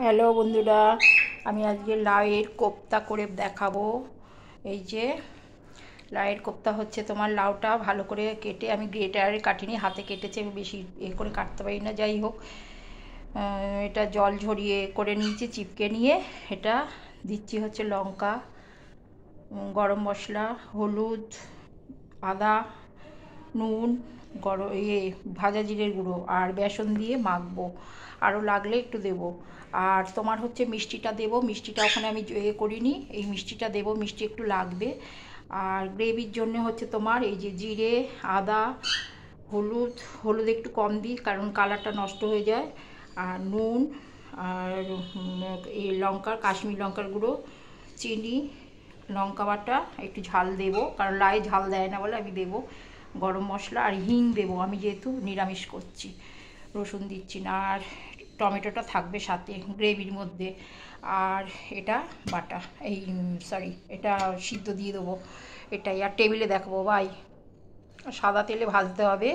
Hello বন্ধুরা, আমি আজকে লাউয়ের কোপ্তা করে দেখাবো। এই যে লাউয়ের কোপ্তা হচ্ছে, তোমার লাউটা ভালো করে কেটে, আমি গ্রেটারে কাটিনি, হাতে কেটেছি, আমি বেশি করে কাটতে পারি না। যাই হোক, এটা জল ঝরিয়ে করে নিয়েছি, চিপকে নিয়ে এটা দিচ্ছি হচ্ছে লঙ্কা, গরম মশলা, হলুদ, আদা, নুন, ভাজা জিরের গুঁড়ো আর বেসন দিয়ে মাখবো। আরও লাগলে একটু দেবো। আর তোমার হচ্ছে মিষ্টিটা দেবো, মিষ্টিটা ওখানে আমি করিনি, এই মিষ্টিটা দেবো, মিষ্টি একটু লাগবে। আর গ্রেভির জন্য হচ্ছে তোমার এই যে জিরে, আদা, হলুদ হলুদ একটু কম দিই কারণ কালারটা নষ্ট হয়ে যায়। আর নুন, আর এই লঙ্কার, কাশ্মীর লঙ্কার গুঁড়ো, চিনি, লঙ্কা বাটা, একটু ঝাল দেবো কারণ লাই ঝাল দেয় না বলে আমি দেবো, গরম মশলা আর হিং দেবো, আমি যেহেতু নিরামিষ করছি, রসুন দিচ্ছি না। আর টমেটোটা থাকবে সাথে গ্রেভির মধ্যে। আর এটা বাটা, এই সরি, এটা সিদ্ধ দিয়ে দেবো এটাই। আর টেবিলে দেখাবো ভাই, সাদা তেলে ভাজতে হবে,